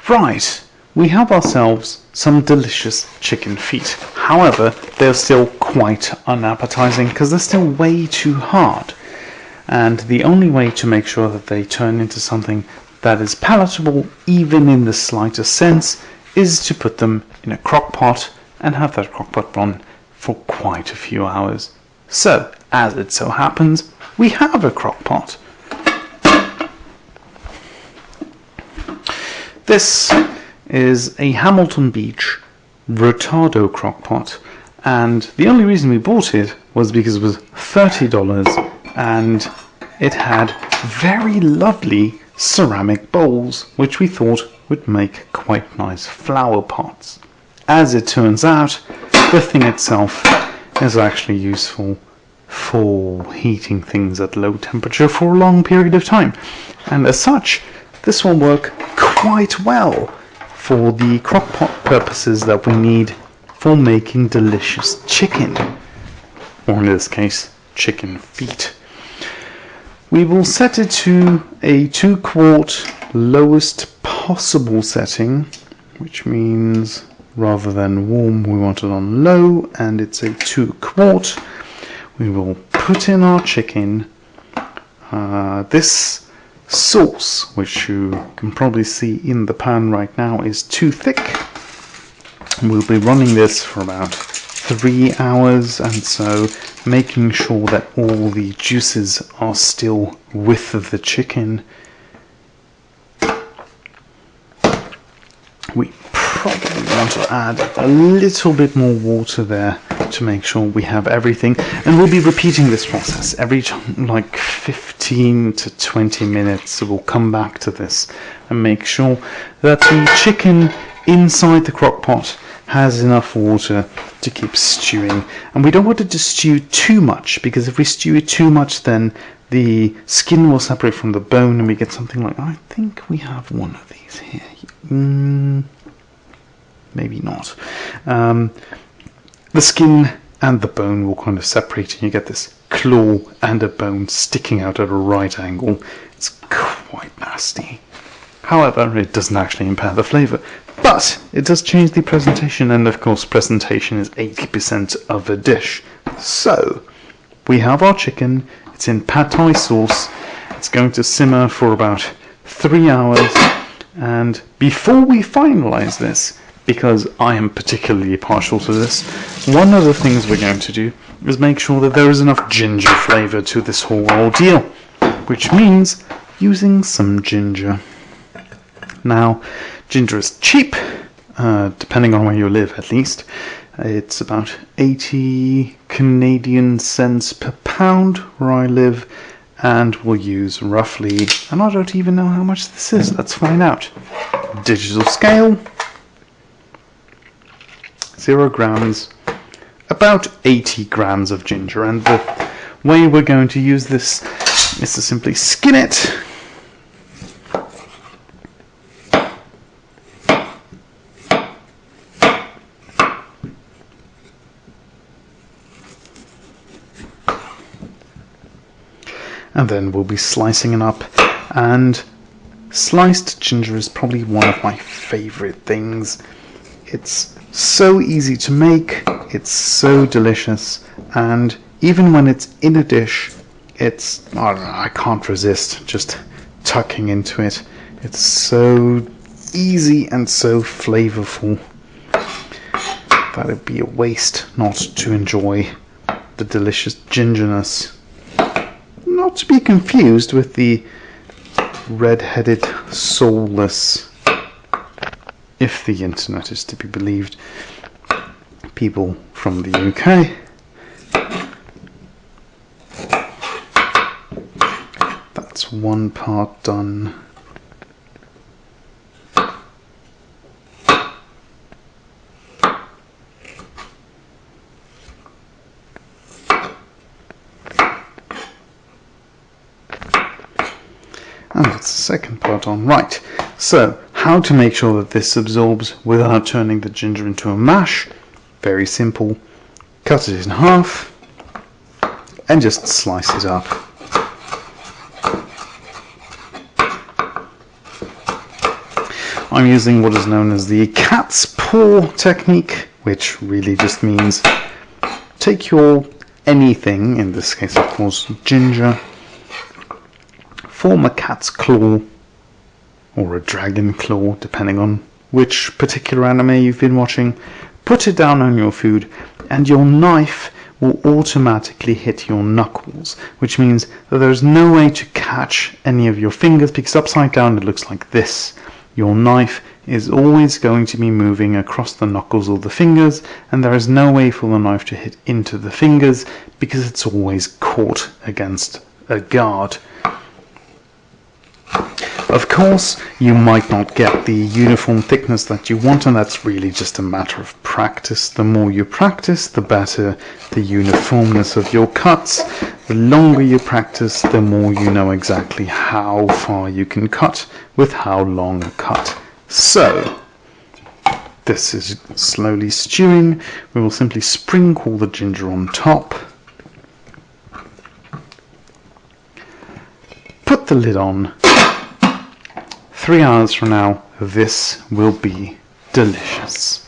Right, we have ourselves some delicious chicken feet. However, they're still quite unappetizing because they're still way too hard. And the only way to make sure that they turn into something that is palatable, even in the slightest sense, is to put them in a crock pot and have that crock pot run for quite a few hours. So, as it so happens, we have a crock pot. This is a Hamilton Beach Rotardo crockpot, and the only reason we bought it was because it was $30 and it had very lovely ceramic bowls, which we thought would make quite nice flower pots. As it turns out, the thing itself is actually useful for heating things at low temperature for a long period of time, and as such, this will work quite well for the crockpot purposes that we need for making delicious chicken, or in this case, chicken feet. We will set it to a 2-quart lowest possible setting, which means rather than warm, we want it on low, and it's a 2-quart. We will put in our chicken. This sauce, which you can probably see in the pan right now, is too thick. We'll be running this for about 3 hours, and so making sure that all the juices are still with the chicken. We probably want to add a little bit more water there to make sure we have everything, and we'll be repeating this process every like 15 to 20 minutes. So we'll come back to this and make sure that the chicken inside the crock pot has enough water to keep stewing, and we don't want it to stew too much, because if we stew it too much, then the skin will separate from the bone and we get something like, I think we have one of these here. Maybe not. The skin and the bone will kind of separate and you get this claw and a bone sticking out at a right angle. It's quite nasty. However, it doesn't actually impair the flavour, but it does change the presentation, and of course presentation is 80% of a dish. So, we have our chicken, it's in pad thai sauce, it's going to simmer for about 3 hours, and before we finalise this, because I am particularly partial to this, one of the things we're going to do is make sure that there is enough ginger flavour to this whole ordeal, which means using some ginger. Now, ginger is cheap, depending on where you live at least. It's about 80 Canadian cents per pound where I live, and we'll use roughly, and I don't even know how much this is, let's find out. Digital scale, 0 grams, about 80 grams of ginger, and the way we're going to use this is to simply skin it. And then we'll be slicing it up, and sliced ginger is probably one of my favourite things. It's so easy to make, it's so delicious, and even when it's in a dish, it's, I don't know, I can't resist just tucking into it. It's so easy and so flavourful that it'd be a waste not to enjoy the delicious gingerness. Not to be confused with the red-headed, soulless, if the internet is to be believed, people from the UK. That's one part done. And that's the second part on. Right, so how to make sure that this absorbs without turning the ginger into a mash? Very simple. Cut it in half and just slice it up. I'm using what is known as the cat's paw technique, which really just means take your anything, in this case of course ginger, form a cat's claw or a dragon claw depending on which particular anime you've been watching, put it down on your food, and your knife will automatically hit your knuckles, which means that there's no way to catch any of your fingers, because upside down it looks like this. Your knife is always going to be moving across the knuckles or the fingers, and there is no way for the knife to hit into the fingers because it's always caught against a guard. Of course, you might not get the uniform thickness that you want, and that's really just a matter of practice. The more you practice, the better the uniformness of your cuts. The longer you practice, the more you know exactly how far you can cut with how long a cut. So, this is slowly stewing. We will simply sprinkle the ginger on top. Put the lid on. 3 hours from now, this will be delicious.